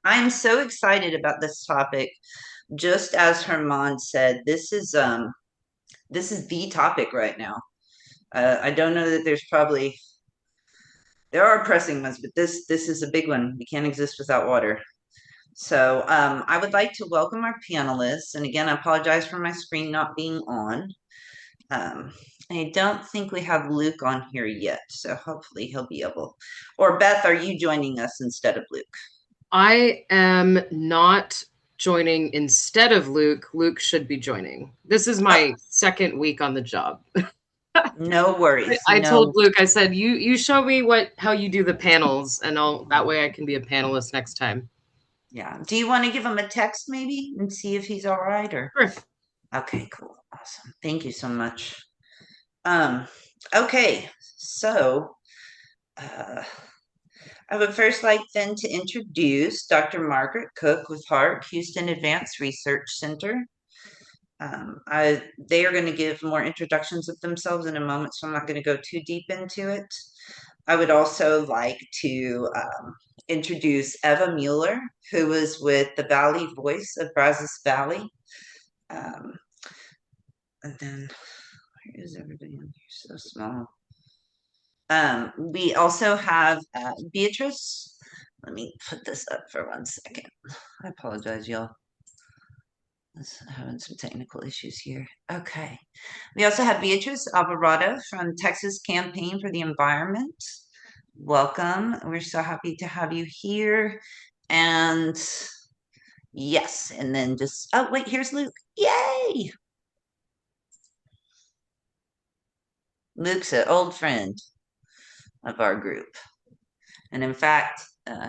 I'm so excited about this topic. Just as Herman said, this is the topic right now. I don't know that there are pressing ones, but this is a big one. We can't exist without water. So I would like to welcome our panelists, and again, I apologize for my screen not being on. Um, I don't think we have Luke on here yet, so hopefully he'll be able. Or Beth, are you joining us instead of Luke? I am not joining instead of Luke. Luke should be joining. This is Oh, my second week on the job. no worries. I told No, Luke, I said, you show me how you do the panels, and that way I can be a panelist next time. yeah. Do you want to give him a text maybe and see if he's all right or Sure. okay, cool. Awesome. Thank you so much. Um, okay, so uh I would first like then to introduce Dr. Margaret Cook with HARC, Houston Advanced Research Center. They are going to give more introductions of themselves in a moment, so I'm not going to go too deep into it. I would also like to introduce Eva Mueller, who was with the Valley Voice of Brazos Valley. Um, and then, where is everybody on here? So small. We also have Beatrice. Let me put this up for 1 second. I apologize, y'all. Having some technical issues here. Okay. We also have Beatriz Alvarado from Texas Campaign for the Environment. Welcome. We're so happy to have you here. And yes, and then just, oh, wait, here's Luke. Yay! Luke's an old friend of our group. And in fact,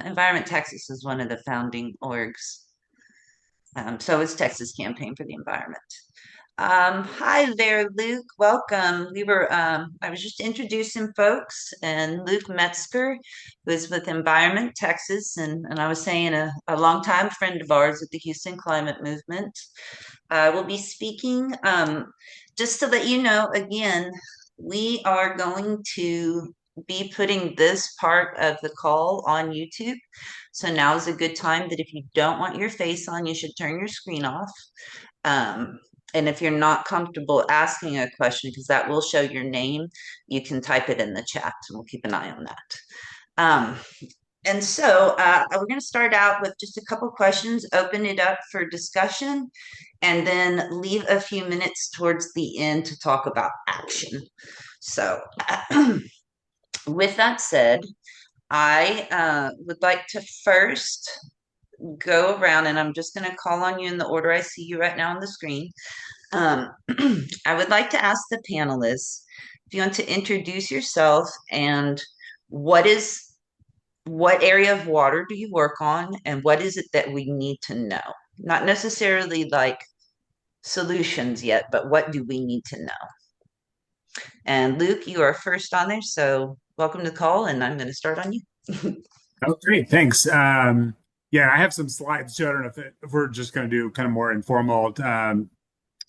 Environment Texas is one of the founding orgs. So is Texas Campaign for the Environment. Hi there, Luke. Welcome. I was just introducing folks, and Luke Metzger, who is with Environment Texas, and I was saying a longtime friend of ours with the Houston Climate Movement, will be speaking. Just to let you know, again, we are going to be putting this part of the call on YouTube. So now is a good time that if you don't want your face on, you should turn your screen off. Um, and if you're not comfortable asking a question, because that will show your name, you can type it in the chat and we'll keep an eye on that. Um, and so we're going to start out with just a couple questions, open it up for discussion, and then leave a few minutes towards the end to talk about action. So, with that said, I would like to first go around, and I'm just going to call on you in the order I see you right now on the screen. Um, I would like to ask the panelists if you want to introduce yourself and what is what area of water do you work on and what is it that we need to know? Not necessarily like solutions yet, but what do we need to know? And Luke, you are first on there, so welcome to the call, and I'm going to start on you. Oh, great. Thanks. Yeah, I have some slides too. I don't know if we're just going to do kind of more informal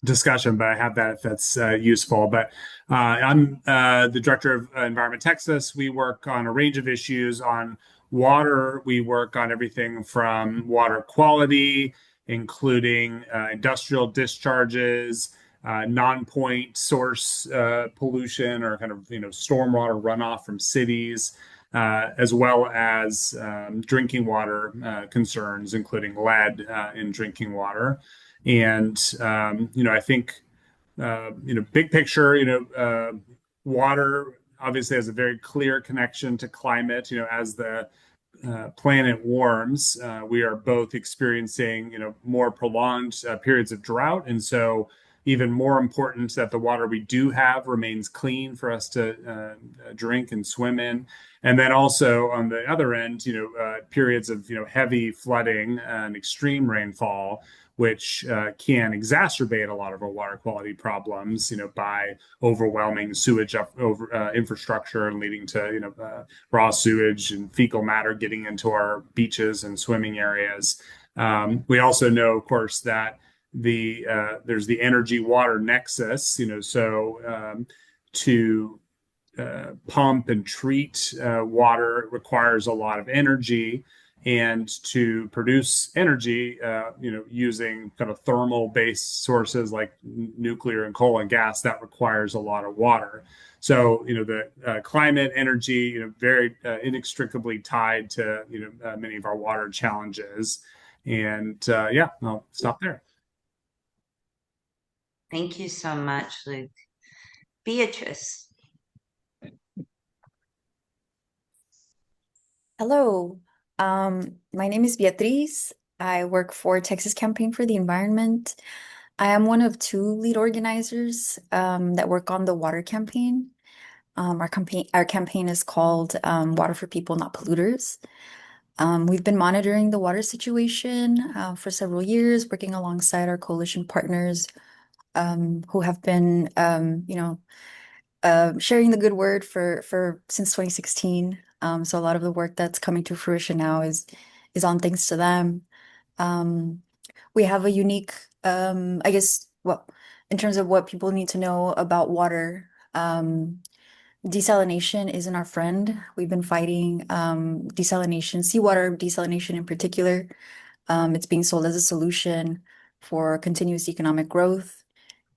discussion, but I have that if that's useful. But I'm the director of Environment Texas. We work on a range of issues on water. We work on everything from water quality, including industrial discharges, non-point source pollution, or kind of stormwater runoff from cities. As well as drinking water concerns, including lead in drinking water. And I think big picture, water obviously has a very clear connection to climate. As the planet warms, we are both experiencing, more prolonged periods of drought, and so even more important that the water we do have remains clean for us to drink and swim in. And then also on the other end, periods of heavy flooding and extreme rainfall, which can exacerbate a lot of our water quality problems, by overwhelming sewage infrastructure and leading to raw sewage and fecal matter getting into our beaches and swimming areas. We also know, of course, that there's the energy water nexus, to pump and treat water requires a lot of energy. And to produce energy, using kind of thermal-based sources like nuclear and coal and gas, that requires a lot of water. So, the climate, energy, very inextricably tied to, many of our water challenges. And yeah, I'll stop there. Thank you so much, Luke. Beatrice. Hello, my name is Beatriz. I work for Texas Campaign for the Environment. I am one of two lead organizers that work on the water campaign. Our campaign is called Water for People, Not Polluters. We've been monitoring the water situation for several years, working alongside our coalition partners who have been, sharing the good word for since 2016. So a lot of the work that's coming to fruition now is on thanks to them. Um, we have a unique, I guess, well, in terms of what people need to know about water, desalination isn't our friend. We've been fighting desalination, seawater desalination in particular. It's being sold as a solution for continuous economic growth,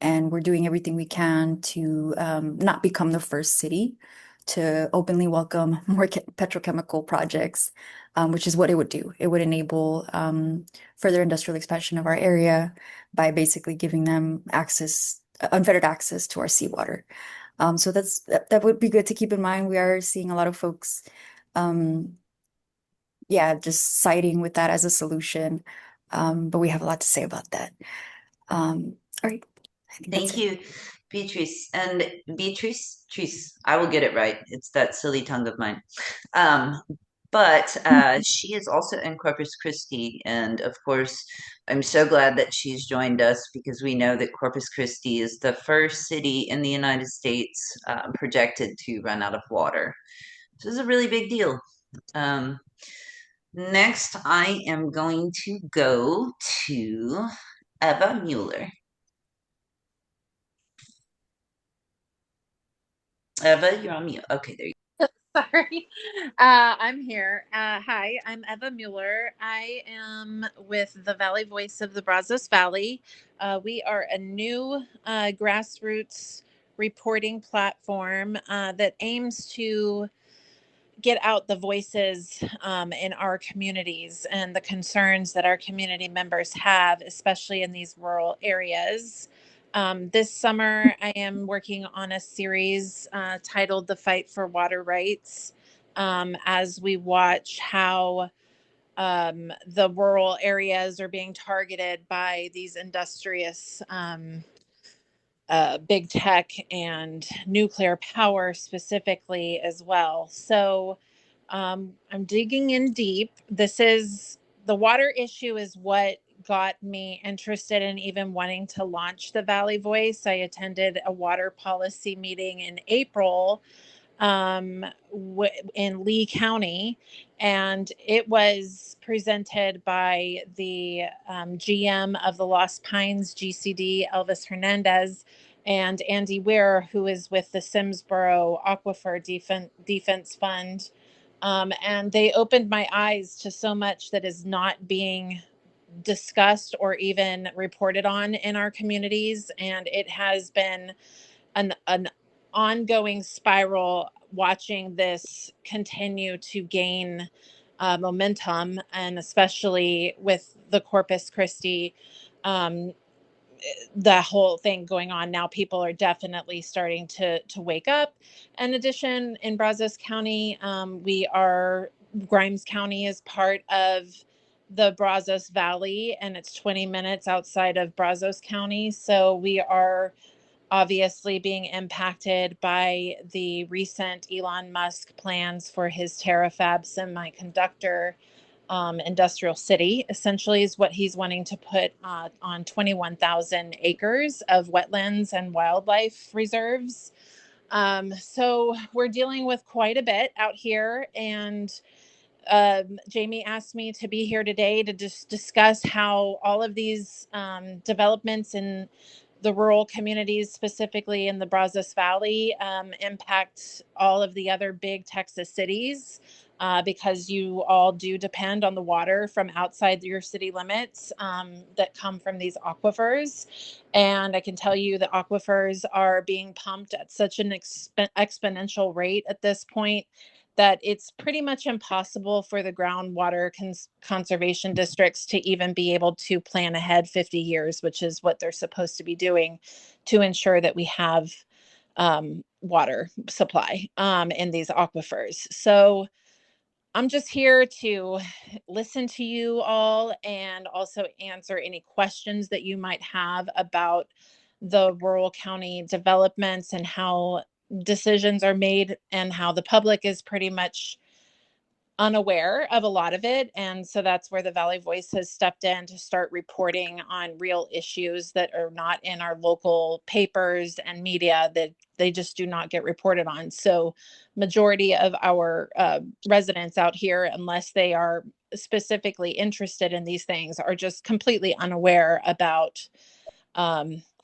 and we're doing everything we can to not become the first city to openly welcome more petrochemical projects, which is what it would do. It would enable further industrial expansion of our area by basically giving them unfettered access to our seawater. So that would be good to keep in mind. We are seeing a lot of folks, yeah, just siding with that as a solution. But we have a lot to say about that. All right. I think that's Thank it. you, Beatrice. And Beatrice, I will get it right. It's that silly tongue of mine. But she is also in Corpus Christi. And of course, I'm so glad that she's joined us because we know that Corpus Christi is the first city in the United States projected to run out of water. This is a really big deal. Next, I am going to go to Eva Mueller. Eva, you're on mute. Okay, there you Sorry, I'm here. Hi, I'm Eva Mueller. I am with the Valley Voice of the Brazos Valley. We are a new grassroots reporting platform that aims to get out the voices in our communities and the concerns that our community members have, especially in these rural areas. This summer, I am working on a series titled The Fight for Water Rights, as we watch how the rural areas are being targeted by these industrious big tech and nuclear power specifically as well. So I'm digging in deep. The water issue is what got me interested in even wanting to launch the Valley Voice. I attended a water policy meeting in April in Lee County, and it was presented by the GM of the Lost Pines GCD, Elvis Hernandez, and Andy Weir, who is with the Simsboro Aquifer Defense Fund. And they opened my eyes to so much that is not being discussed or even reported on in our communities. And it has been an ongoing spiral watching this continue to gain momentum, and especially with the Corpus Christi, um, the whole thing going on now, people are definitely starting to wake up. In addition, in Brazos County, Grimes County is part of the Brazos Valley, and it's 20 minutes outside of Brazos County. So we are obviously being impacted by the recent Elon Musk plans for his terafab semiconductor industrial city. Essentially is what he's wanting to put on 21,000 acres of wetlands and wildlife reserves. So we're dealing with quite a bit out here, and Jamie asked me to be here today to just discuss how all of these developments in the rural communities, specifically in the Brazos Valley, impact all of the other big Texas cities. because you all do depend on the water from outside your city limits that come from these aquifers. And I can tell you the aquifers are being pumped at such an exponential rate at this point that it's pretty much impossible for the groundwater conservation districts to even be able to plan ahead 50 years, which is what they're supposed to be doing to ensure that we have water supply in these aquifers. So I'm just here to listen to you all and also answer any questions that you might have about the rural county developments and how decisions are made and how the public is pretty much unaware of a lot of it. And so that's where the Valley Voice has stepped in to start reporting on real issues that are not in our local papers and media, that they just do not get reported on. So majority of our residents out here, unless they are specifically interested in these things, are just completely unaware about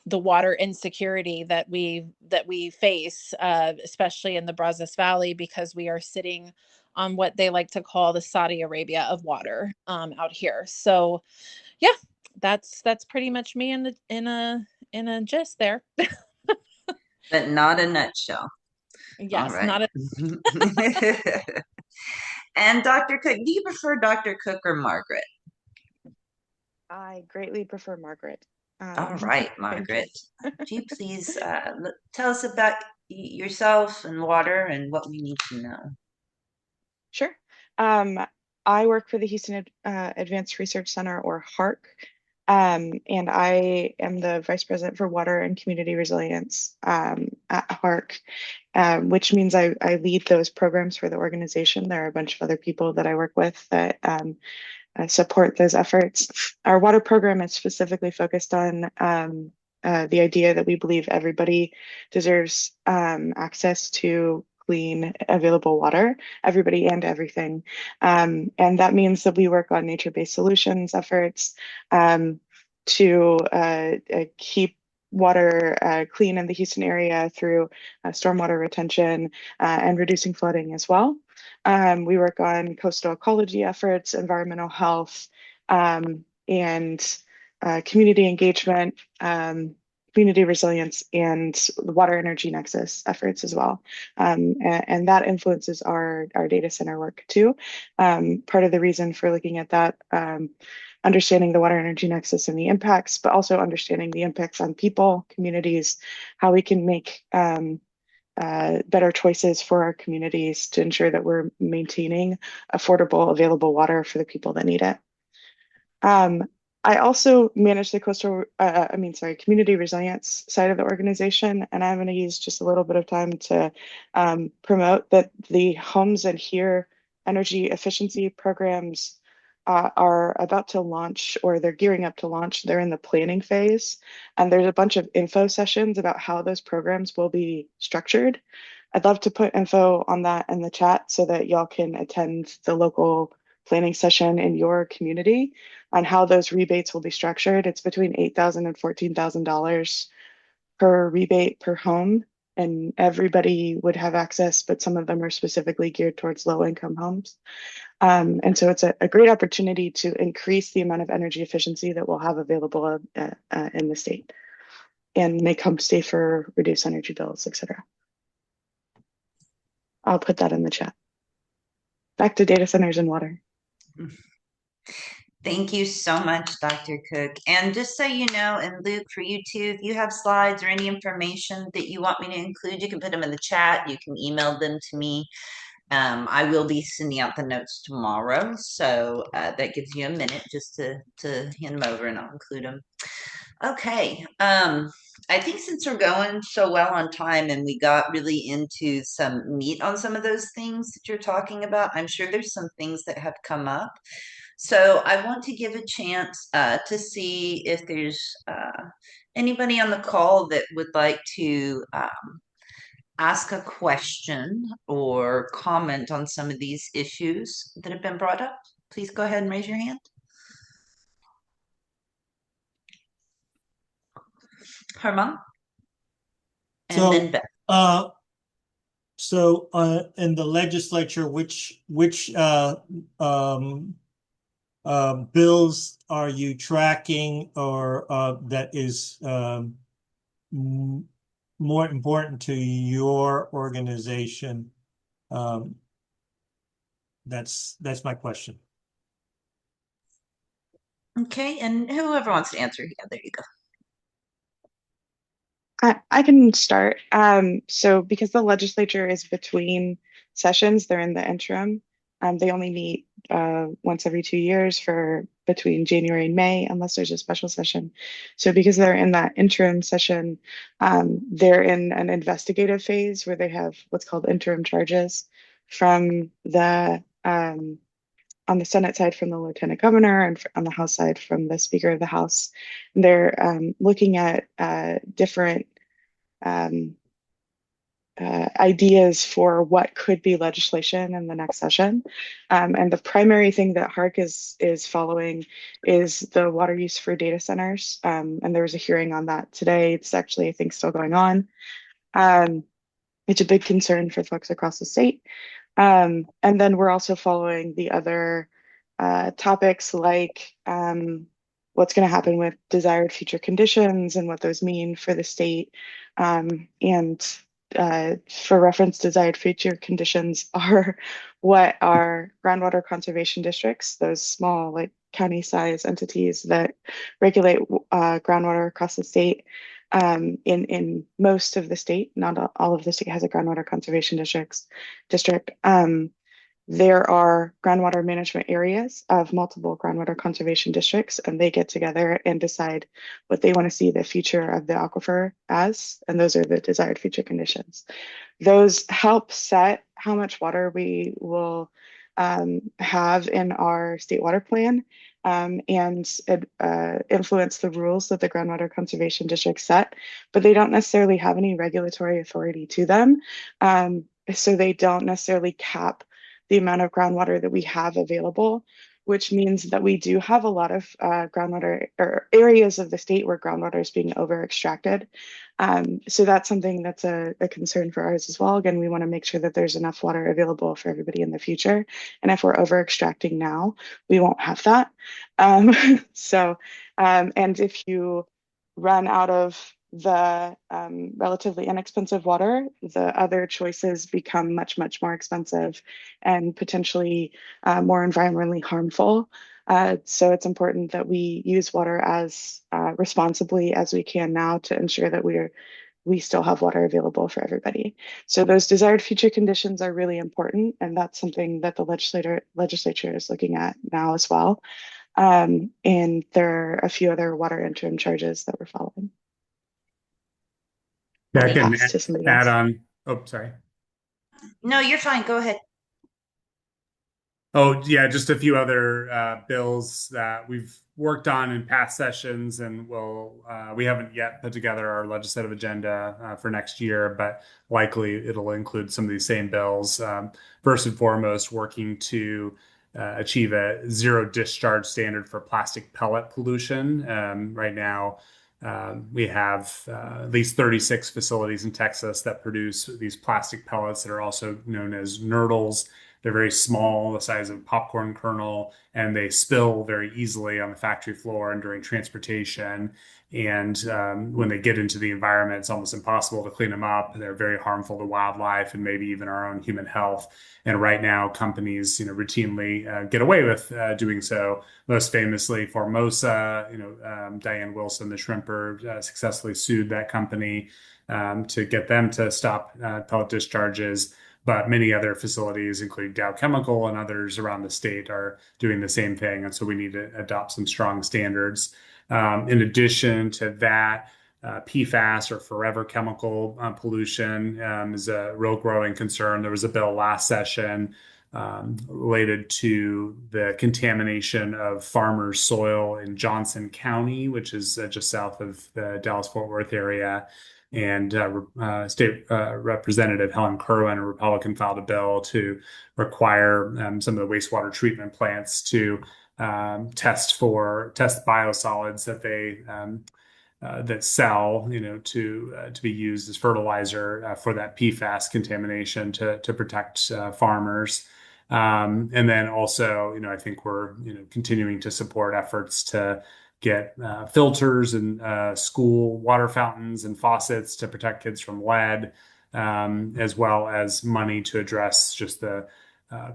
the water insecurity that we face, especially in the Brazos Valley, because we are sitting on what they like to call the Saudi Arabia of water out here. So, yeah, that's pretty much me in a gist there. But not a nutshell. All Yes, right. not a. And Dr. Cook, do you prefer Dr. Cook or Margaret? I greatly prefer Margaret. All right, Margaret. Would you please tell us about yourself and water and what we need to know? Sure. I work for the Houston Advanced Research Center, or HARC, and I am the Vice President for Water and Community Resilience at HARC, which means I lead those programs for the organization. There are a bunch of other people that I work with that support those efforts. Our water program is specifically focused on the idea that we believe everybody deserves access to clean, available water, everybody and everything. And that means that we work on nature-based solutions efforts to keep water clean in the Houston area through stormwater retention and reducing flooding as well. We work on coastal ecology efforts, environmental health, and community engagement, community resilience, and the water energy nexus efforts as well. And that influences our data center work too. Part of the reason for looking at that, understanding the water energy nexus and the impacts, but also understanding the impacts on people, communities, how we can make better choices for our communities to ensure that we're maintaining affordable, available water for the people that need it. I also manage the community resilience side of the organization, and I'm going to use just a little bit of time to promote that the Homes and Here energy efficiency programs are about to launch, or they're gearing up to launch. They're in the planning phase, and there's a bunch of info sessions about how those programs will be structured. I'd love to put info on that in the chat so that y'all can attend the local planning session in your community on how those rebates will be structured. It's between $8,000 and $14,000 per rebate per home, and everybody would have access, but some of them are specifically geared towards low-income homes. And so it's a great opportunity to increase the amount of energy efficiency that we'll have available in the state and make homes safer, reduce energy bills, etc. I'll put that in the chat. Back to data centers and water. Thank you so much, Dr. Cook. And just so you know, and Luke, for you too, if you have slides or any information that you want me to include, you can put them in the chat. You can email them to me. I will be sending out the notes tomorrow, so that gives you a minute just to hand them over, and I'll include them. Okay. I think since we're going so well on time and we got really into some meat on some of those things that you're talking about, I'm sure there's some things that have come up. So I want to give a chance to see if there's anybody on the call that would like to ask a question or comment on some of these issues that have been brought up. Please go ahead and raise your hand. Herman? And then Beth. So, in the legislature, which bills are you tracking, or that is more important to your organization? That's my question. Okay, and whoever wants to answer, yeah, there you go. I can start. So because the legislature is between sessions, they're in the interim. They only meet once every 2 years for between January and May, unless there's a special session. So because they're in that interim session, they're in an investigative phase where they have what's called interim charges from the on the Senate side from the Lieutenant Governor and on the House side from the Speaker of the House. They're looking at different um, ideas for what could be legislation in the next session. And the primary thing that HARC is following is the water use for data centers. And there was a hearing on that today. It's actually, I think, still going on. It's a big concern for folks across the state. And then we're also following the other topics like what's going to happen with desired future conditions and what those mean for the state. And for reference, desired future conditions are what are groundwater conservation districts, those small, like county size entities that regulate groundwater across the state. In most of the state, not all of the state has a groundwater conservation district. There are groundwater management areas of multiple groundwater conservation districts, and they get together and decide what they want to see the future of the aquifer as, and those are the desired future conditions. Those help set how much water we will have in our state water plan, and influence the rules that the groundwater conservation district set, but they don't necessarily have any regulatory authority to them. So they don't necessarily cap the amount of groundwater that we have available, which means that we do have a lot of groundwater or areas of the state where groundwater is being over extracted. So that's something that's a concern for ours as well. Again, we want to make sure that there's enough water available for everybody in the future. And if we're over extracting now, we won't have that. And if you run out of the relatively inexpensive water, the other choices become much, much more expensive and potentially more environmentally harmful. So it's important that we use water as responsibly as we can now to ensure that we still have water available for everybody. So those desired future conditions are really important, and that's something that the legislature is looking at now as well. And there are a few other water interim charges that we're following. Yeah, I can Pass to somebody add else. on. Oh, sorry. No, you're fine. Go ahead. Oh, yeah, just a few other bills that we've worked on in past sessions, and we haven't yet put together our legislative agenda for next year, but likely it'll include some of these same bills. First and foremost, working to achieve a zero discharge standard for plastic pellet pollution. Right now, we have at least 36 facilities in Texas that produce these plastic pellets that are also known as nurdles. They're very small, the size of a popcorn kernel, and they spill very easily on the factory floor and during transportation. And when they get into the environment, it's almost impossible to clean them up. They're very harmful to wildlife and maybe even our own human health. And right now, companies, routinely get away with doing so. Most famously, Formosa, Diane Wilson, the shrimper, successfully sued that company to get them to stop pellet discharges. But many other facilities, including Dow Chemical and others around the state, are doing the same thing. And so we need to adopt some strong standards. In addition to that, PFAS or forever chemical pollution is a real growing concern. There was a bill last session related to the contamination of farmers' soil in Johnson County, which is just south of the Dallas-Fort Worth area. And State Representative Helen Kerwin, a Republican, filed a bill to require some of the wastewater treatment plants to test biosolids that they that sell, to be used as fertilizer for that PFAS contamination to protect farmers. And then also, I think we're, continuing to support efforts to get filters and school water fountains and faucets to protect kids from lead, as well as money to address just the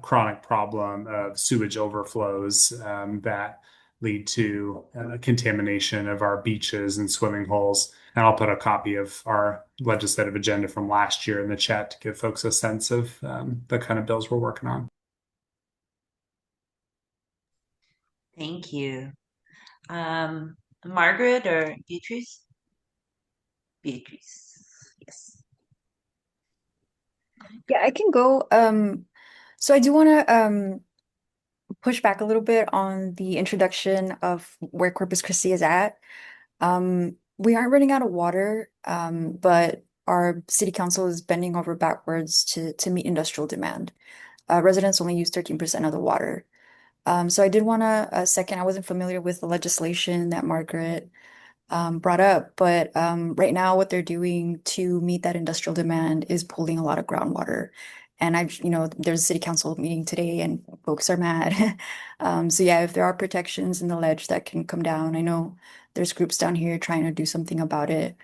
chronic problem of sewage overflows that lead to contamination of our beaches and swimming holes. And I'll put a copy of our legislative agenda from last year in the chat to give folks a sense of the kind of bills we're working on. Thank you. Margaret or Beatriz? Beatriz, yes. Yeah, I can go. So I do want to push back a little bit on the introduction of where Corpus Christi is at. We aren't running out of water, but our city council is bending over backwards to meet industrial demand. Residents only use 13% of the water. So I did want to second, I wasn't familiar with the legislation that Margaret brought up, but right now what they're doing to meet that industrial demand is pulling a lot of groundwater. And there's a city council meeting today and folks are mad. So yeah, if there are protections in the ledge that can come down, I know there's groups down here trying to do something about it.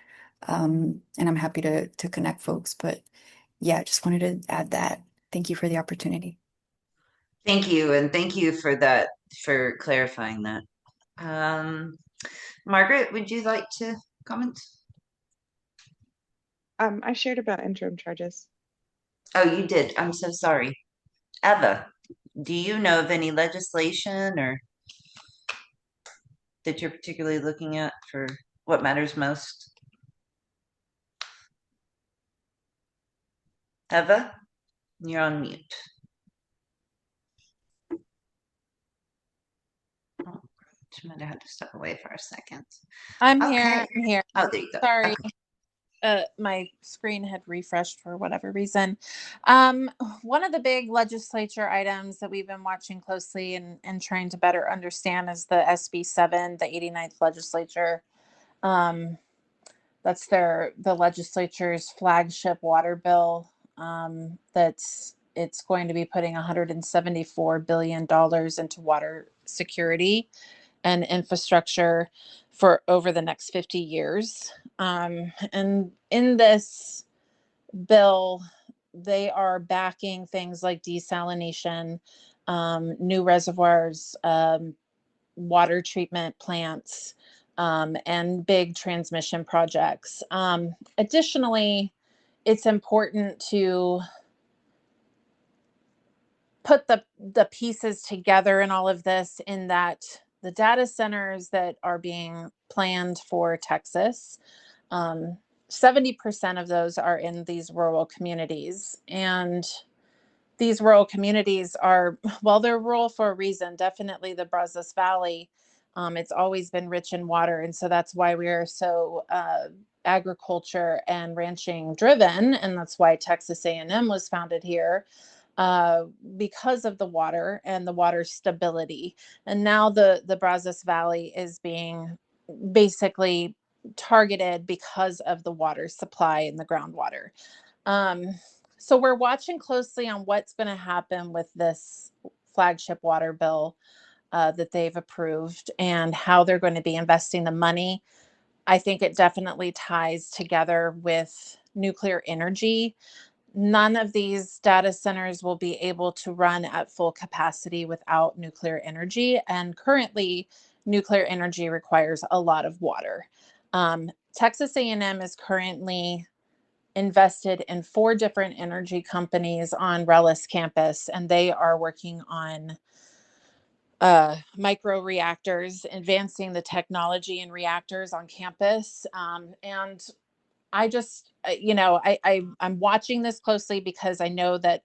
And I'm happy to connect folks, but yeah, just wanted to add that. Thank you for the opportunity. Thank you, and thank you for clarifying that. Margaret, would you like to comment? I shared about interim charges. Oh, you did. I'm so sorry. Eva, do you know of any legislation or that you're particularly looking at for what matters most? Eva, you're on mute. Oh, she might have had to step away for a second. I'm Okay. here. I'm here. Oh, there you go. Sorry. Okay. My screen had refreshed for whatever reason. One of the big legislature items that we've been watching closely and trying to better understand is the SB 7, the 89th legislature. That's the legislature's flagship water bill. It's going to be putting $174 billion into water security and infrastructure for over the next 50 years. And in this bill, they are backing things like desalination, new reservoirs, water treatment plants, and big transmission projects. Additionally, it's important to put the pieces together in all of this, in that the data centers that are being planned for Texas, 70% of those are in these rural communities. And these rural communities are, well, they're rural for a reason. Definitely the Brazos Valley. It's always been rich in water. And so that's why we are so agriculture and ranching driven. And that's why Texas A&M was founded here, because of the water and the water stability. And now the Brazos Valley is being basically targeted because of the water supply and the groundwater. So we're watching closely on what's going to happen with this flagship water bill that they've approved and how they're going to be investing the money. I think it definitely ties together with nuclear energy. None of these data centers will be able to run at full capacity without nuclear energy. And currently, nuclear energy requires a lot of water. Texas A&M is currently invested in 4 different energy companies on Rellis campus, and they are working on micro reactors, advancing the technology in reactors on campus. And I just, I'm watching this closely because I know that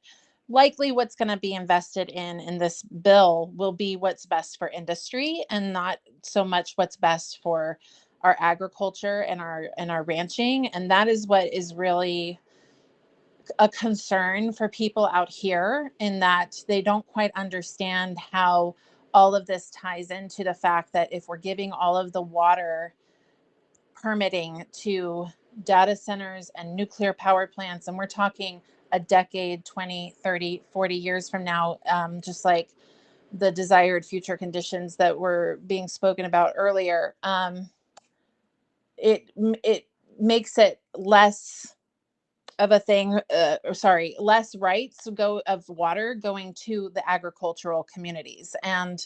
likely what's going to be invested in this bill will be what's best for industry and not so much what's best for our agriculture and our ranching. And that is what is really a concern for people out here, in that they don't quite understand how all of this ties into the fact that if we're giving all of the water permitting to data centers and nuclear power plants. And we're talking a decade, 20, 30, 40 years from now, just like the desired future conditions that were being spoken about earlier. It makes it less of a thing, less rights of water going to the agricultural communities. And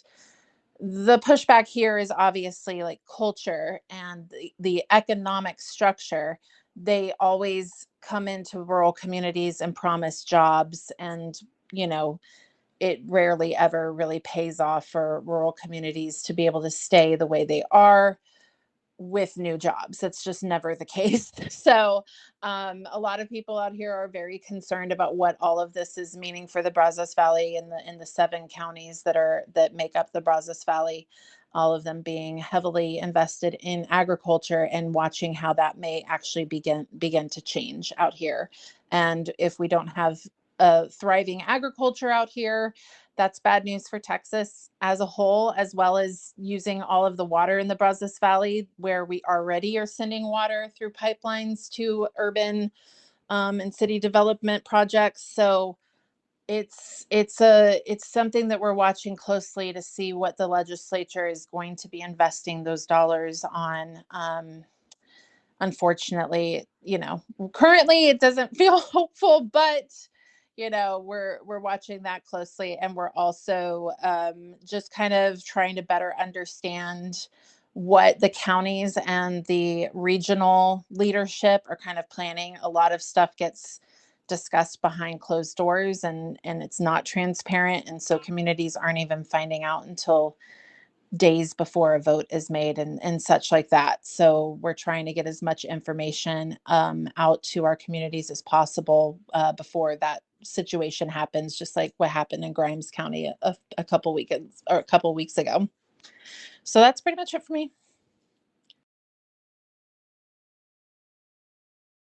the pushback here is obviously like culture and the economic structure. They always come into rural communities and promise jobs, and it rarely ever really pays off for rural communities to be able to stay the way they are with new jobs. It's just never the case. So a lot of people out here are very concerned about what all of this is meaning for the Brazos Valley and in the 7 counties that make up the Brazos Valley, all of them being heavily invested in agriculture, and watching how that may actually begin to change out here. And if we don't have a thriving agriculture out here, that's bad news for Texas as a whole, as well as using all of the water in the Brazos Valley, where we already are sending water through pipelines to urban and city development projects. So it's something that we're watching closely to see what the legislature is going to be investing those dollars on. Unfortunately, currently it doesn't feel hopeful, but we're watching that closely, and we're also just kind of trying to better understand what the counties and the regional leadership are kind of planning. A lot of stuff gets discussed behind closed doors, and it's not transparent, and so communities aren't even finding out until days before a vote is made and such like that. So we're trying to get as much information out to our communities as possible before that situation happens, just like what happened in Grimes County a couple weeks ago. So that's pretty much it for me.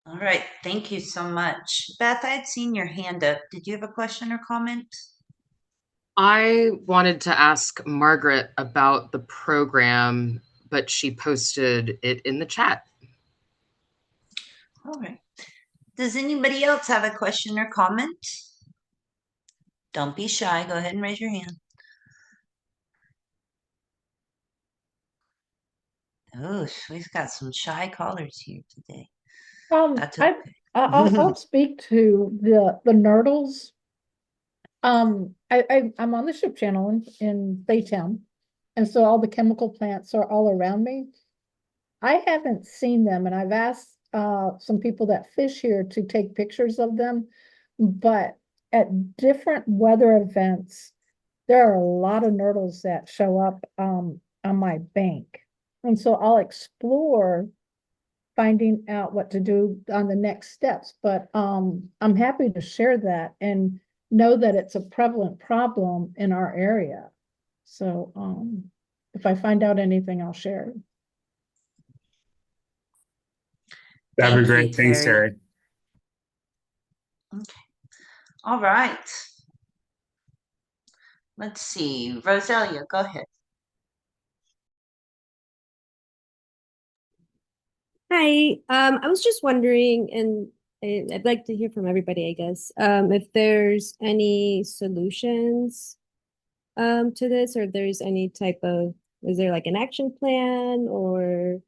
All right, thank you so much. Beth, I had seen your hand up. Did you have a question or comment? I wanted to ask Margaret about the program, but she posted it in the chat. All right. Does anybody else have a question or comment? Don't be shy. Go ahead and raise your hand. Oh, we've got some shy callers here today. That's okay. I'll speak to the nurdles. I'm on the ship channel in Baytown, and so all the chemical plants are all around me. I haven't seen them, and I've asked some people that fish here to take pictures of them, but at different weather events, there are a lot of nurdles that show up on my bank. And so I'll explore finding out what to do on the next steps. But I'm happy to share that and know that it's a prevalent problem in our area. So if I find out anything, I'll share. That'd be great. Thanks, Terry. Okay. All right. Let's see. Roselia, go ahead. Hi, I was just wondering, and I'd like to hear from everybody, I guess, if there's any solutions to this, or if there's any type of, is there like an action plan, or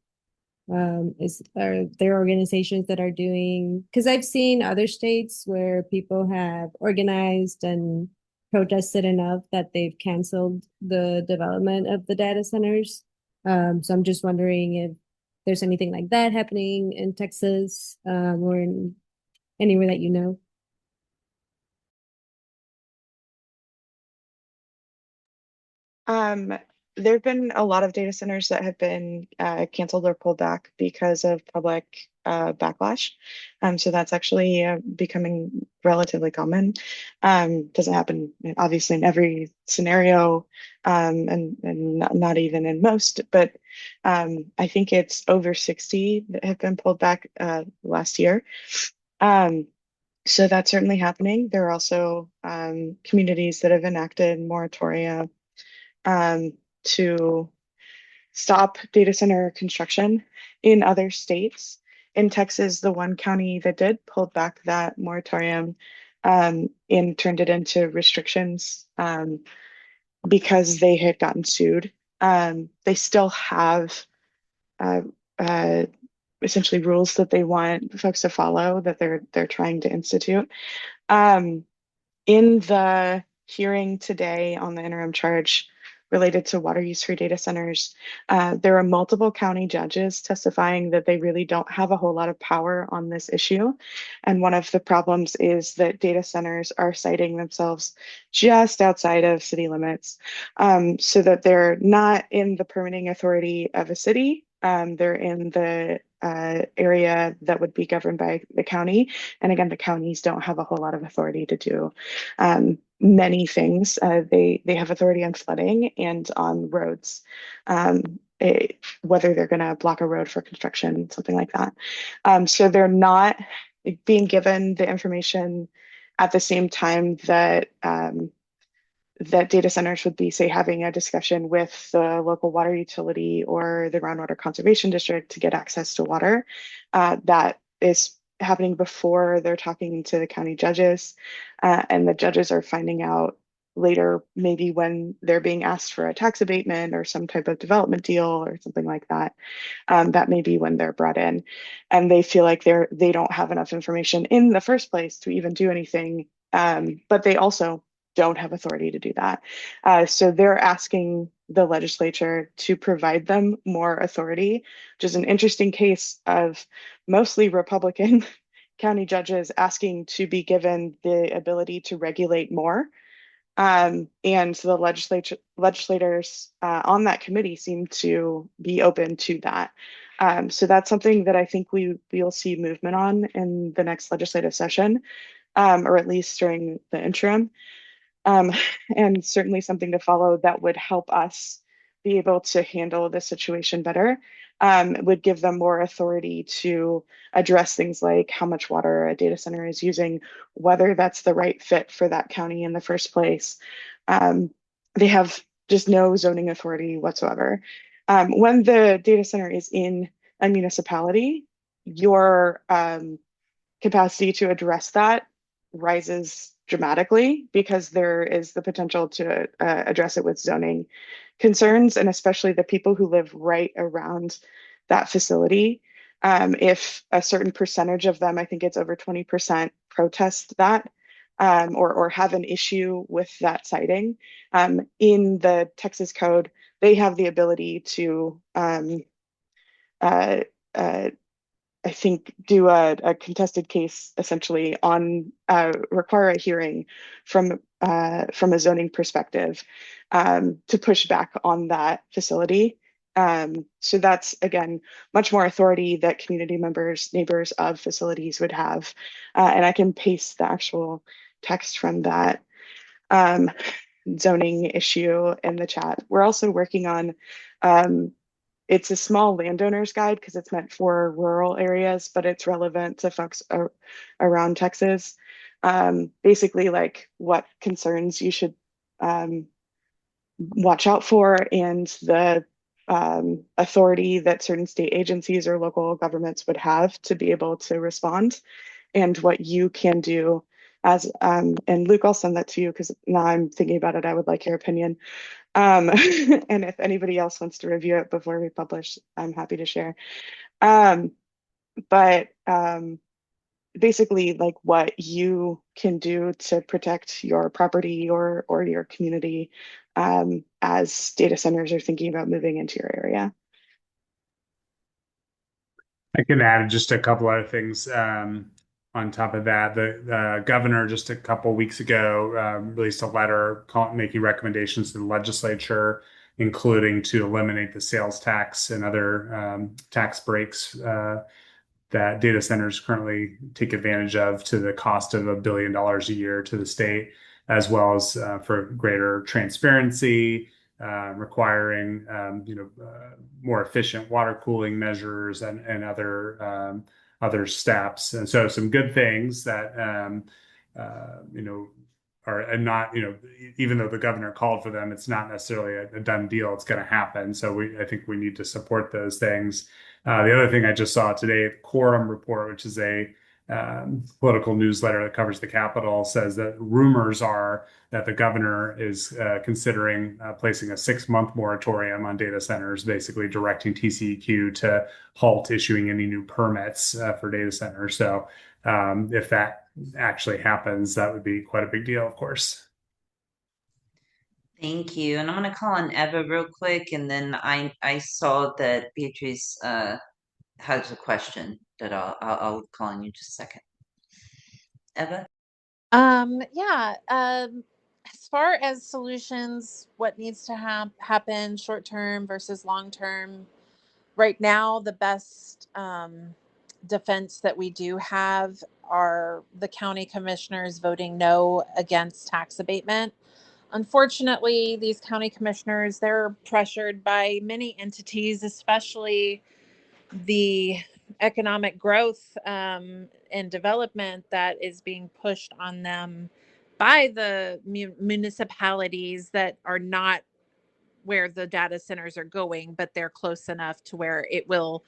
are there organizations that are doing, because I've seen other states where people have organized and protested enough that they've canceled the development of the data centers. So I'm just wondering if there's anything like that happening in Texas, or in anywhere that you know. There have been a lot of data centers that have been canceled or pulled back because of public backlash. So that's actually becoming relatively common. Doesn't happen obviously in every scenario, and not even in most, but I think it's over 60 that have been pulled back last year. So that's certainly happening. There are also communities that have enacted moratoria to stop data center construction in other states. In Texas, the one county that did pulled back that moratorium and turned it into restrictions because they had gotten sued. They still have uh, uh, essentially rules that they want folks to follow that they're trying to institute. In the hearing today on the interim charge related to water use for data centers, there are multiple county judges testifying that they really don't have a whole lot of power on this issue. And one of the problems is that data centers are siting themselves just outside of city limits, so that they're not in the permitting authority of a city. They're in the area that would be governed by the county. And again, the counties don't have a whole lot of authority to do many things. They have authority on flooding and on roads, whether they're going to block a road for construction, something like that. So they're not being given the information at the same time that that data centers would be, say, having a discussion with the local water utility or the groundwater conservation district to get access to water. That is happening before they're talking to the county judges, and the judges are finding out later, maybe when they're being asked for a tax abatement or some type of development deal or something like that. That may be when they're brought in, and they feel like they don't have enough information in the first place to even do anything. But they also don't have authority to do that. So they're asking the legislature to provide them more authority, which is an interesting case of mostly Republican county judges asking to be given the ability to regulate more. And the legislators on that committee seem to be open to that. So that's something that I think we'll see movement on in the next legislative session, or at least during the interim. And certainly something to follow that would help us be able to handle the situation better. Would give them more authority to address things like how much water a data center is using, whether that's the right fit for that county in the first place. They have just no zoning authority whatsoever. When the data center is in a municipality, your capacity to address that rises dramatically because there is the potential to address it with zoning concerns, and especially the people who live right around that facility. If a certain percentage of them, I think it's over 20%, protest that or have an issue with that siting, in the Texas code, they have the ability to I think do a contested case essentially on require a hearing from a zoning perspective to push back on that facility. So that's again much more authority that community members, neighbors of facilities would have, and I can paste the actual text from that zoning issue in the chat. We're also working on it's a small landowner's guide because it's meant for rural areas, but it's relevant to folks around Texas. Basically, like what concerns you should watch out for and the authority that certain state agencies or local governments would have to be able to respond, and what you can do as, and Luke, I'll send that to you because now I'm thinking about it, I would like your opinion. And if anybody else wants to review it before we publish, I'm happy to share. But basically, like what you can do to protect your property or your community as data centers are thinking about moving into your area. I can add just a couple other things on top of that. The governor just a couple weeks ago released a letter making recommendations to the legislature, including to eliminate the sales tax and other tax breaks that data centers currently take advantage of to the cost of $1 billion a year to the state, as well as for greater transparency, requiring more efficient water cooling measures and other steps. And so some good things that and not, even though the governor called for them, it's not necessarily a done deal. It's going to happen. So I think we need to support those things. The other thing I just saw today, the Quorum Report, which is a political newsletter that covers the Capitol, says that rumors are that the governor is considering placing a 6-month moratorium on data centers, basically directing TCEQ to halt issuing any new permits for data centers. So if that actually happens, that would be quite a big deal, of course. Thank you. And I'm going to call on Eva real quick, and then I saw that Beatriz has a question that I'll call on you just a second. Eva? Yeah. As far as solutions, what needs to happen short term versus long term, right now, the best defense that we do have are the county commissioners voting no against tax abatement. Unfortunately, these county commissioners, they're pressured by many entities, especially the economic growth and development that is being pushed on them by the municipalities that are not where the data centers are going, but they're close enough to where it will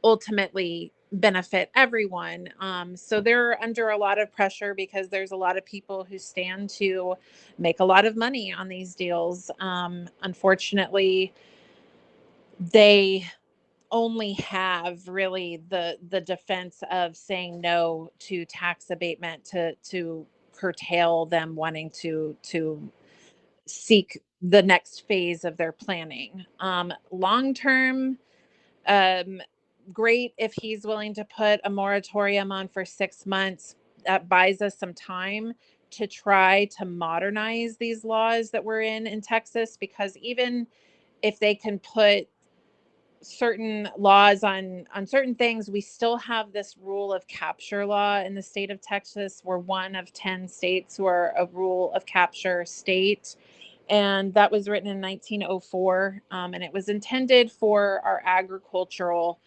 ultimately benefit everyone. So they're under a lot of pressure because there's a lot of people who stand to make a lot of money on these deals. Unfortunately, they only have really the defense of saying no to tax abatement to curtail them wanting to seek the next phase of their planning. Long term, um, great if he's willing to put a moratorium on for 6 months. That buys us some time to try to modernize these laws that we're in Texas, because even if they can put certain laws on certain things, we still have this rule of capture law in the state of Texas. We're one of 10 states who are a rule of capture state, and that was written in 1904, and it was intended for our agricultural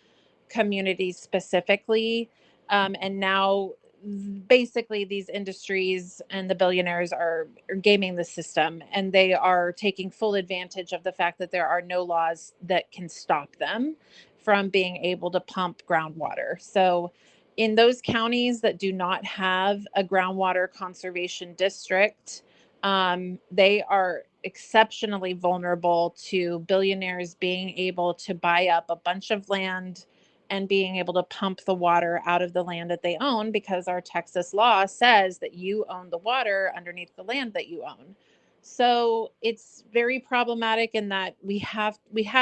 communities specifically. And now basically these industries and the billionaires are gaming the system, and they are taking full advantage of the fact that there are no laws that can stop them from being able to pump groundwater. So in those counties that do not have a groundwater conservation district, they are exceptionally vulnerable to billionaires being able to buy up a bunch of land and being able to pump the water out of the land that they own, because our Texas law says that you own the water underneath the land that you own. So it's very problematic in that we have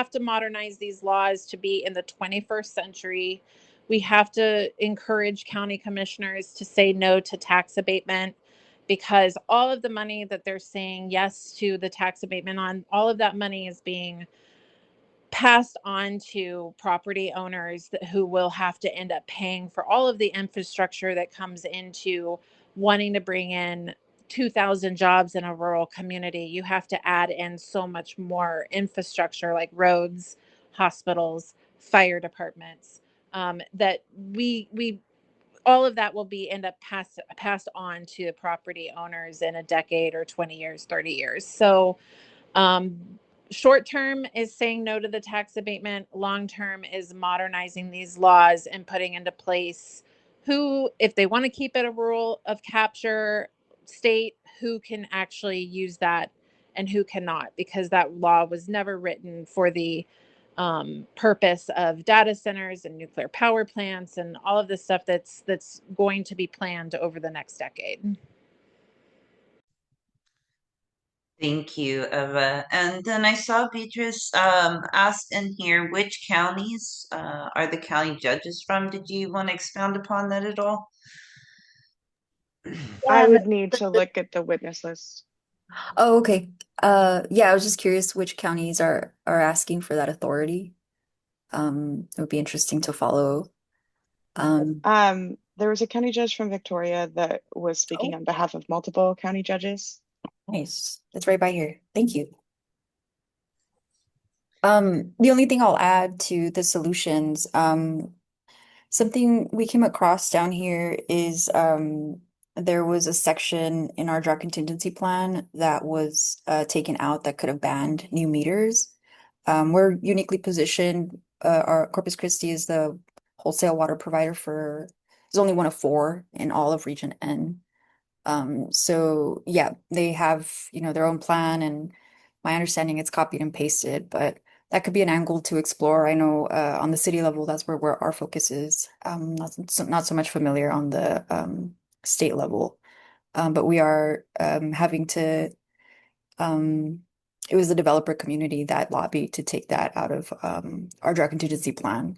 to modernize these laws to be in the 21st century. We have to encourage county commissioners to say no to tax abatement, because all of the money that they're saying yes to the tax abatement on, all of that money is being passed on to property owners who will have to end up paying for all of the infrastructure that comes into wanting to bring in 2,000 jobs in a rural community. You have to add in so much more infrastructure like roads, hospitals, fire departments, that we all of that will be end up passed on to property owners in a decade or 20 years, 30 years. So short term is saying no to the tax abatement. Long term is modernizing these laws and putting into place who, if they want to keep it a rule of capture state, who can actually use that and who cannot, because that law was never written for the purpose of data centers and nuclear power plants and all of this stuff that's going to be planned over the next decade. Thank you, Eva. And then I saw Beatrice asked in here, which counties are the county judges from? Did you want to expound upon that at all? I Yeah, would need to look at the witness list. Oh, okay. Yeah, I was just curious which counties are asking for that authority. It would be interesting to follow. There was a county judge from Victoria that was speaking Oh, on behalf of multiple county judges. nice. That's right by here. Thank you. The only thing I'll add to the solutions, something we came across down here is there was a section in our drought contingency plan that was taken out that could have banned new meters. We're uniquely positioned. Our Corpus Christi is the wholesale water provider for, there's only one of four in all of Region N. So yeah, they have, their own plan, and my understanding it's copied and pasted, but that could be an angle to explore. I know on the city level, that's where our focus is. Not so much familiar on the state level, but we are having to. It was the developer community that lobbied to take that out of our drought contingency plan.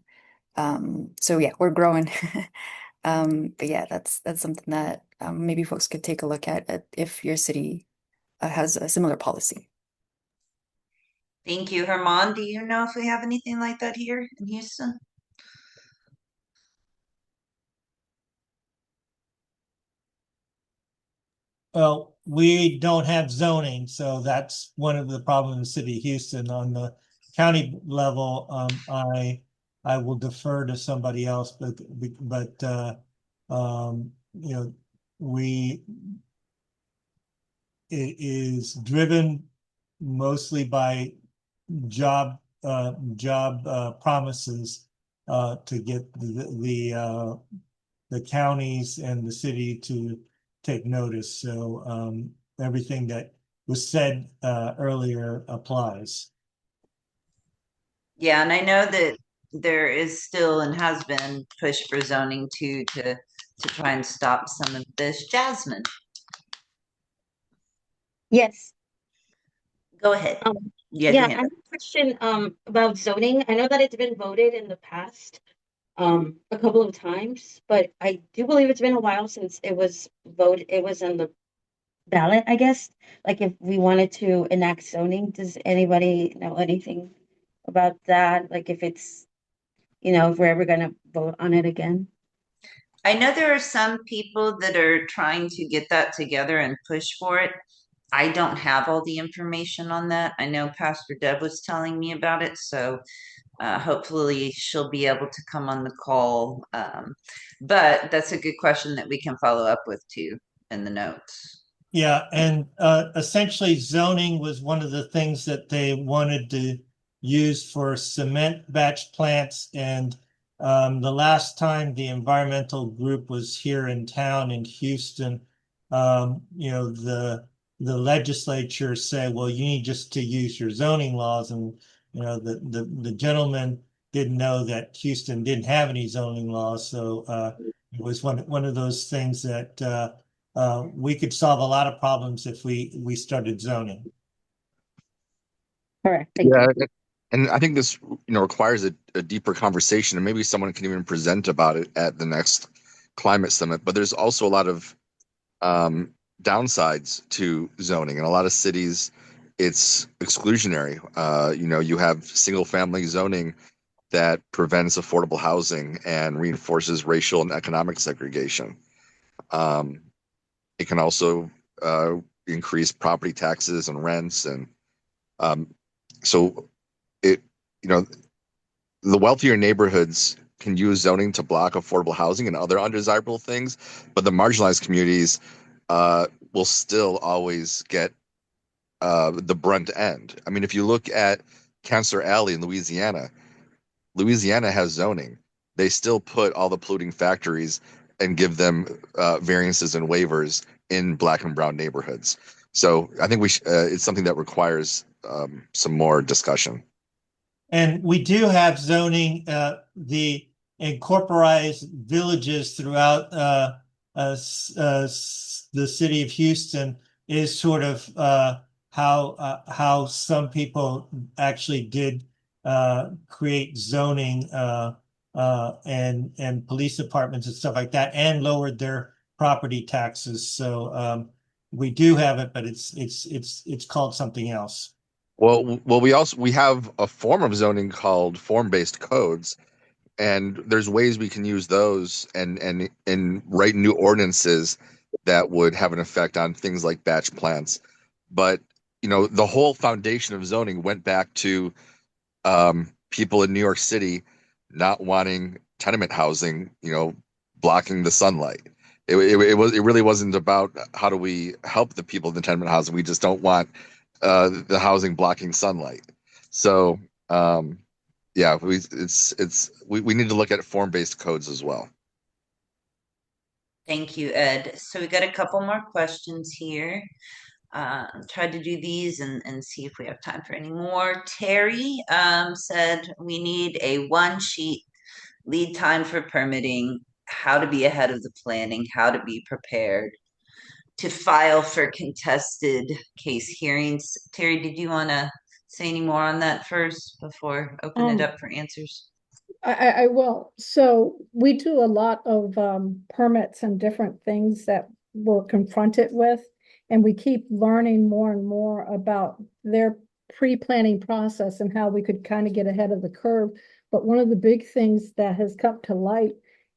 So yeah, we're growing. But yeah, that's something that maybe folks could take a look at if your city has a similar policy. Thank you, Herman. Do you know if we have anything like that here in Houston? Well, we don't have zoning, so that's one of the problems in the city of Houston. On the county level, I will defer to somebody else, but we it is driven mostly by job promises to get the counties and the city to take notice. So everything that was said earlier applies. Yeah, and I know that there is still and has been push for zoning too to try and stop some of this. Jasmine, Yes. go ahead. You had your Yeah, I hand have up. a question about zoning. I know that it's been voted in the past a couple of times, but I do believe it's been a while since it was voted, it was on the ballot, I guess. Like if we wanted to enact zoning, does anybody know anything about that? Like if it's, if we're ever gonna vote on it again? I know there are some people that are trying to get that together and push for it. I don't have all the information on that. I know Pastor Deb was telling me about it, so hopefully she'll be able to come on the call. But that's a good question that we can follow up with too in the notes. Yeah, and essentially zoning was one of the things that they wanted to use for cement batch plants. And the last time the environmental group was here in town in Houston, the legislature said, well, you need just to use your zoning laws. And the gentleman didn't know that Houston didn't have any zoning laws. So it was one of those things that we could solve a lot of problems if we started zoning. All right, thank Yeah, you. and I think this requires a deeper conversation, and maybe someone can even present about it at the next climate summit. But there's also a lot of downsides to zoning. In a lot of cities, it's exclusionary. You have single family zoning that prevents affordable housing and reinforces racial and economic segregation. It can also increase property taxes and rents, and so the wealthier neighborhoods can use zoning to block affordable housing and other undesirable things, but the marginalized communities will still always get the brunt end. I mean, if you look at Cancer Alley in Louisiana has zoning. They still put all the polluting factories and give them variances and waivers in Black and brown neighborhoods. So I think it's something that requires some more discussion. And we do have zoning, the incorporated villages throughout the city of Houston is sort of how some people actually did create zoning and police departments and stuff like that, and lowered their property taxes. So we do have it, but it's called something else. Well, we have a form of zoning called form-based codes, and there's ways we can use those and write new ordinances that would have an effect on things like batch plants. But the whole foundation of zoning went back to people in New York City not wanting tenement housing, blocking the sunlight. it really wasn't about how do we help the people in the tenement housing. We just don't want the housing blocking sunlight. So yeah, we need to look at form-based codes as well. Thank you, Ed. So we got a couple more questions here. Tried to do these and see if we have time for any more. Terry said we need a one-sheet lead time for permitting, how to be ahead of the planning, how to be prepared to file for contested case hearings. Terry, did you want to say any more on that first before open it up for answers? I will. So we do a lot of permits and different things that we're confronted with, and we keep learning more and more about their pre-planning process and how we could kind of get ahead of the curve. But one of the big things that has come to light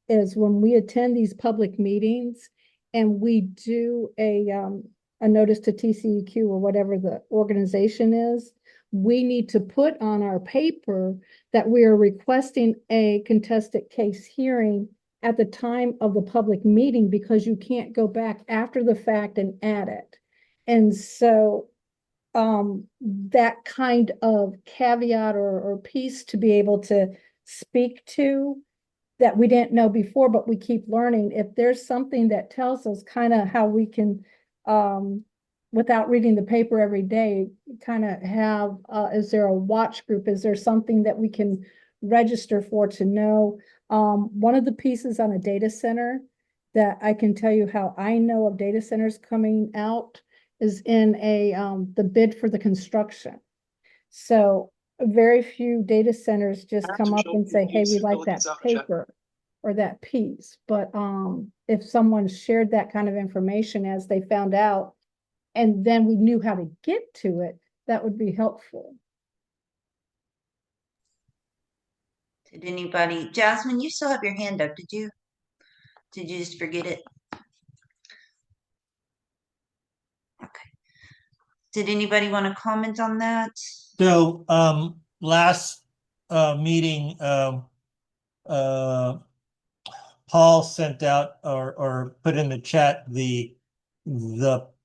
is when we attend these public meetings and we do a notice to TCEQ or whatever the organization is, we need to put on our paper that we are requesting a contested case hearing at the time of the public meeting because you can't go back after the fact and add it. And so that kind of caveat or piece to be able to speak to that we didn't know before, but we keep learning. If there's something that tells us kind of how we can, without reading the paper every day, kind of have, is there a watch group? Is there something that we can register for to know? One of the pieces on a data center that I can tell you how I know of data centers coming out is in the bid for the construction. So very few data centers just come up and say, hey, we like that paper or that piece. But if someone shared that kind of information as they found out, and then we knew how to get to it, that would be helpful. Did anybody, Jasmine, you still have your hand up, did you? Did you just forget it? Okay. Did anybody want to comment on that? So last meeting, Paul sent out or put in the chat the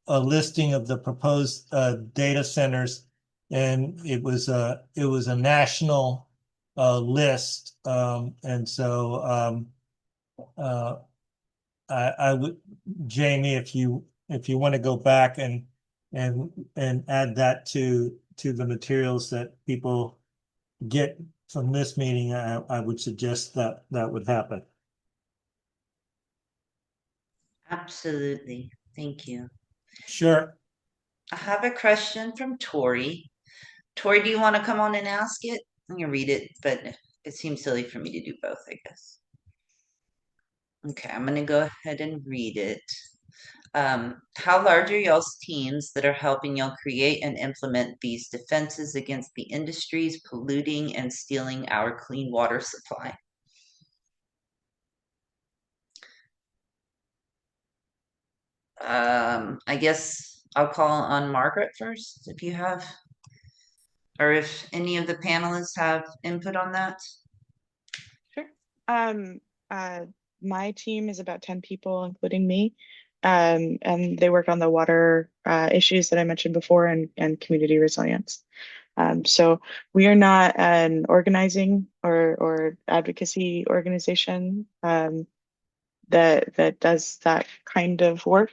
listing of the proposed data centers, and it was a national list, and so I would, Jamie, if you want to go back and add that to the materials that people get from this meeting, I would suggest that would happen. Absolutely. Thank you. Sure. I have a question from Tori. Tori, do you want to come on and ask it? I'm going to read it, but it seems silly for me to do both, I guess. Okay, I'm going to go ahead and read it. How large are y'all's teams that are helping y'all create and implement these defenses against the industries polluting and stealing our clean water supply? I guess I'll call on Margaret first, if you have, or if any of the panelists have input on that. Sure. My team is about 10 people, including me. And they work on the water issues that I mentioned before and community resilience. So we are not an organizing or advocacy organization that does that kind of work.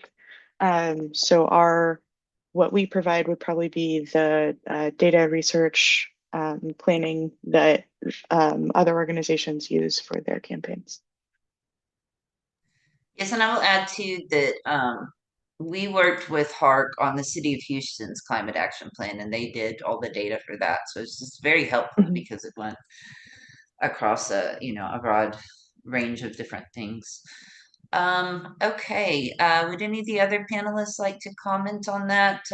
So what we provide would probably be the data research planning that other organizations use for their campaigns. Yes, and I will add too that we worked with HARC on the City of Houston's climate action plan, and they did all the data for that. So it's just very helpful because it went across a broad range of different things. Okay, would any of the other panelists like to comment on that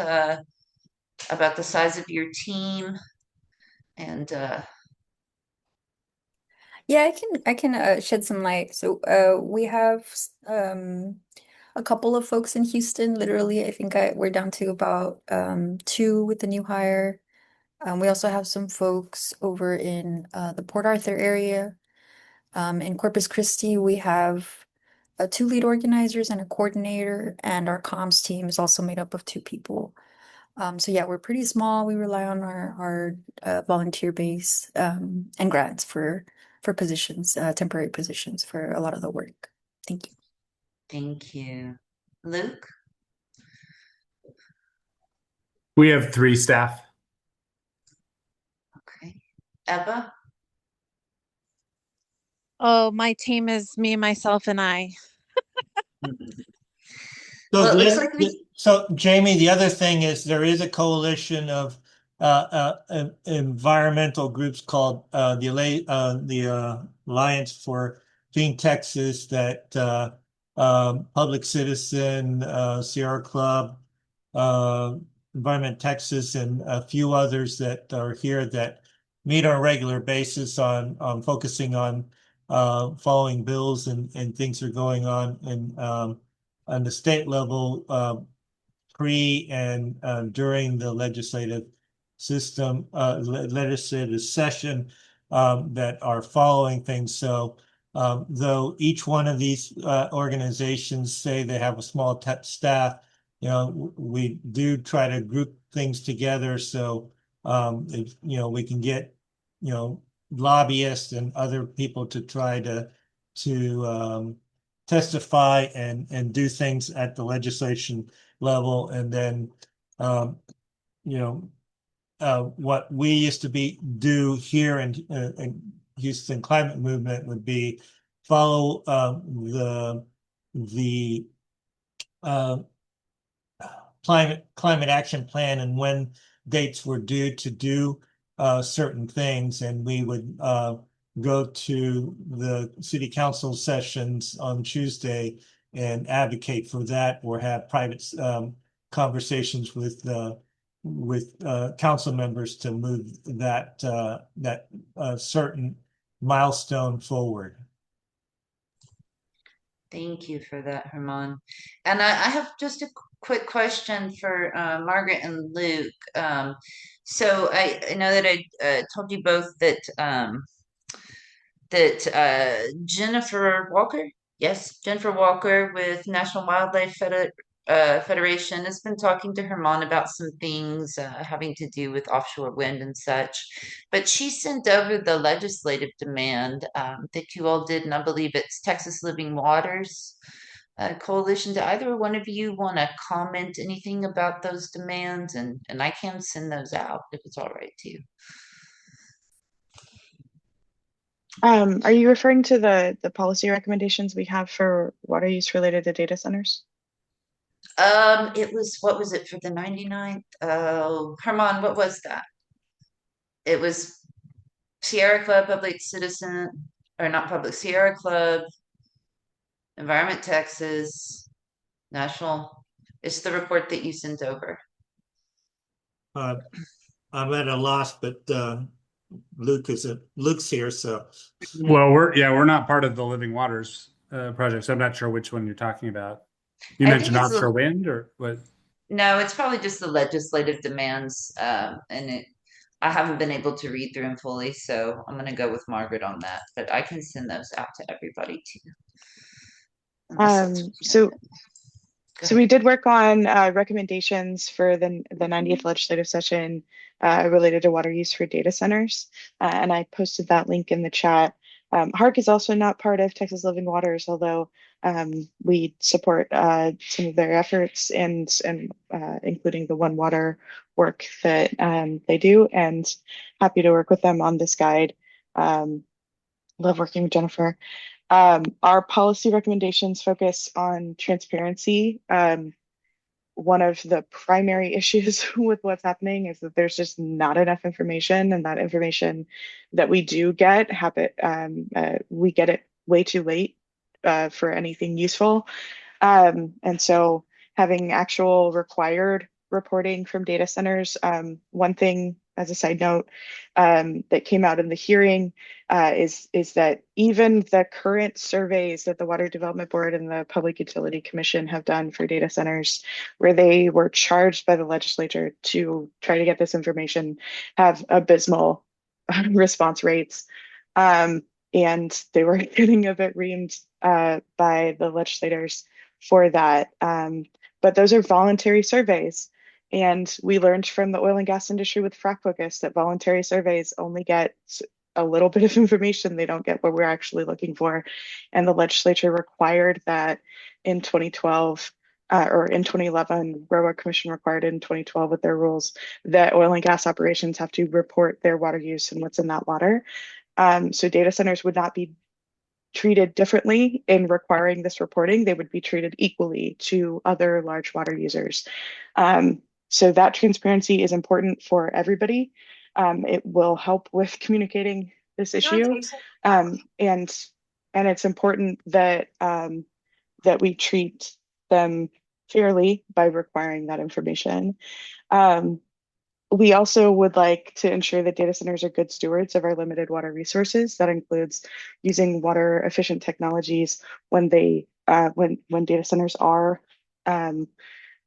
about the size of your team and Yeah, I can shed some light. So we have a couple of folks in Houston. Literally, I think we're down to about 2 with the new hire. We also have some folks over in the Port Arthur area. In Corpus Christi, we have two lead organizers and a coordinator, and our comms team is also made up of two people. So yeah, we're pretty small. We rely on our volunteer base and grants for positions, temporary positions for a lot of the work. Thank you. Thank you. Luke? We have 3 staff. Okay. Eva? Oh, my team is me, myself, and I. So, Well, it looks like so Jamie, the other thing is there is a coalition of environmental groups called the Alliance for Clean Texas that Public Citizen, Sierra Club, Environment Texas, and a few others that are here that meet on a regular basis on focusing on following bills and things that are going on on the state level pre and during the legislative system, legislative session that are following things. So though each one of these organizations say they have a small staff, we do try to group things together. So if, we can get, lobbyists and other people to try to testify and do things at the legislation level. And then, what we used to do here in Houston Climate Movement would be follow the climate action plan and when dates were due to do certain things, and we would go to the city council sessions on Tuesday and advocate for that, or have private conversations with council members to move that certain milestone forward. Thank you for that, Herman. And I have just a quick question for Margaret and Luke. So I know that I told you both that Jennifer Walker, yes, Jennifer Walker with National Wildlife Federation has been talking to Herman about some things having to do with offshore wind and such. But she sent over the legislative demand that you all did, and I believe it's Texas Living Waters Coalition. Do either one of you want to comment anything about those demands? And I can send those out if it's all right too. Are you referring to the policy recommendations we have for water use related to data centers? It was, what was it for the 99th? Oh, Herman, what was that? It was Sierra Club, Public Citizen, or not Public, Sierra Club, Environment Texas, National. It's the report that you sent over. I'm at a loss, but Luke's here, so. Well, we're not part of the Living Waters project, so I'm not sure which one you're talking about. You mentioned offshore wind, or what? No, it's probably just the legislative demands, and I haven't been able to read through them fully, so I'm going to go with Margaret on that. But I can send those out to everybody too. So we did work on recommendations for the 90th legislative session related to water use for data centers, and I posted that link in the chat. HARC is also not part of Texas Living Waters, although we support some of their efforts and including the One Water work that they do, and happy to work with them on this guide. Love working with Jennifer. Our policy recommendations focus on transparency. One of the primary issues with what's happening is that there's just not enough information, and that information that we do get, we get it way too late for anything useful. And so having actual required reporting from data centers, one thing as a side note that came out in the hearing is that even the current surveys that the Water Development Board and the Public Utility Commission have done for data centers, where they were charged by the legislature to try to get this information, have abysmal response rates. and they were getting a bit reamed by the legislators for that. But those are voluntary surveys. And we learned from the oil and gas industry with Frac Focus that voluntary surveys only get a little bit of information. They don't get what we're actually looking for. And the legislature required that in 2012 or in 2011, Railroad Commission required it in 2012 with their rules that oil and gas operations have to report their water use and what's in that water. So data centers would not be treated differently in requiring this reporting. They would be treated equally to other large water users. So that transparency is important for everybody. It will help with communicating this issue. And it's important that that we treat them fairly by requiring that information. We also would like to ensure that data centers are good stewards of our limited water resources. That includes using water efficient technologies when they when data centers are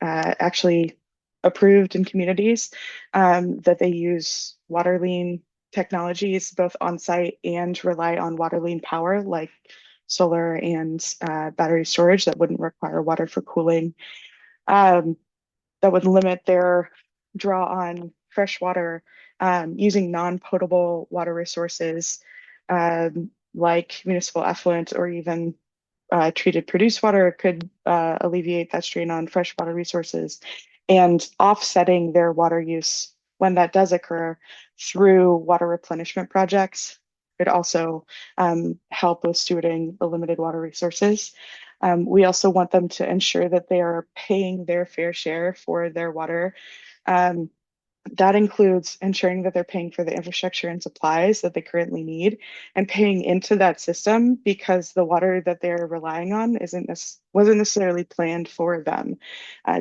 actually approved in communities, that they use water lean technologies both on site and rely on water lean power like solar and battery storage that wouldn't require water for cooling. That would limit their draw on fresh water, using non-potable water resources like municipal effluent or even treated produced water could alleviate that strain on freshwater resources, and offsetting their water use when that does occur through water replenishment projects could also help with stewarding the limited water resources. We also want them to ensure that they are paying their fair share for their water. That includes ensuring that they're paying for the infrastructure and supplies that they currently need and paying into that system because the water that they're relying on wasn't necessarily planned for them.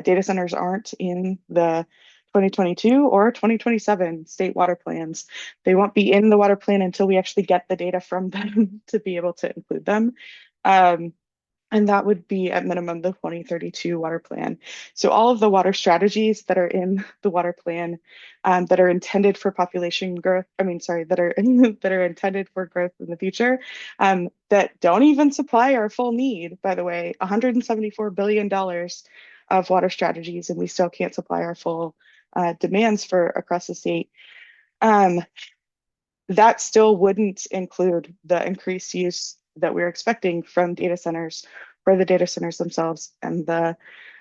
Data centers aren't in the 2022 or 2027 state water plans. They won't be in the water plan until we actually get the data from them to be able to include them. And that would be at minimum the 2032 water plan. So all of the water strategies that are in the water plan that are intended for population growth, that are that are intended for growth in the future, that don't even supply our full need, by the way, $174 billion of water strategies, and we still can't supply our full demands for across the state. That still wouldn't include the increased use that we're expecting from data centers for the data centers themselves and the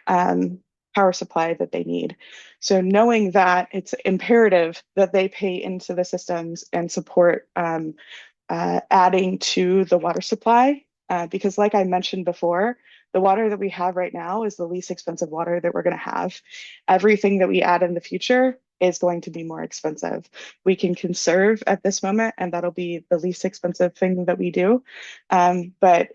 power supply that they need. So knowing that, it's imperative that they pay into the systems and support adding to the water supply, because like I mentioned before, the water that we have right now is the least expensive water that we're going to have. Everything that we add in the future is going to be more expensive. We can conserve at this moment, and that'll be the least expensive thing that we do. But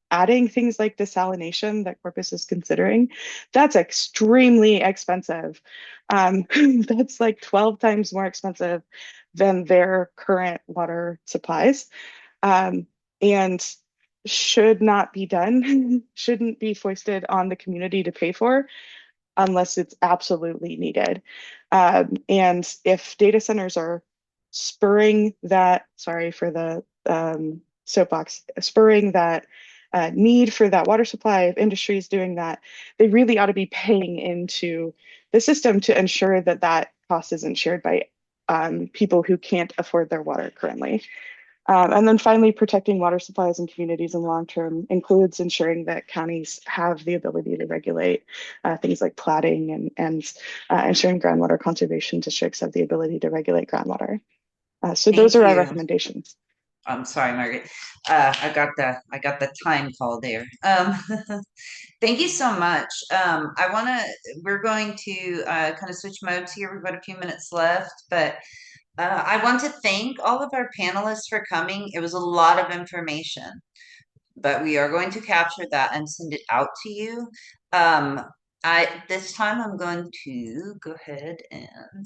adding things like desalination that Corpus is considering, that's extremely expensive. That's like 12 times more expensive than their current water supplies, and should not be done, shouldn't be foisted on the community to pay for unless it's absolutely needed. And if data centers are spurring that, sorry for the soapbox, spurring that need for that water supply, if industry is doing that, they really ought to be paying into the system to ensure that that cost isn't shared by people who can't afford their water currently. And then finally, protecting water supplies in communities in the long term includes ensuring that counties have the ability to regulate things like platting and ensuring groundwater conservation districts have the ability to regulate groundwater. So those are our recommendations. I'm sorry, Margaret. I got the time call there. Thank you so much. We're going to kind of switch modes here. We've got a few minutes left, but I want to thank all of our panelists for coming. It was a lot of information, but we are going to capture that and send it out to you. This time I'm going to go ahead and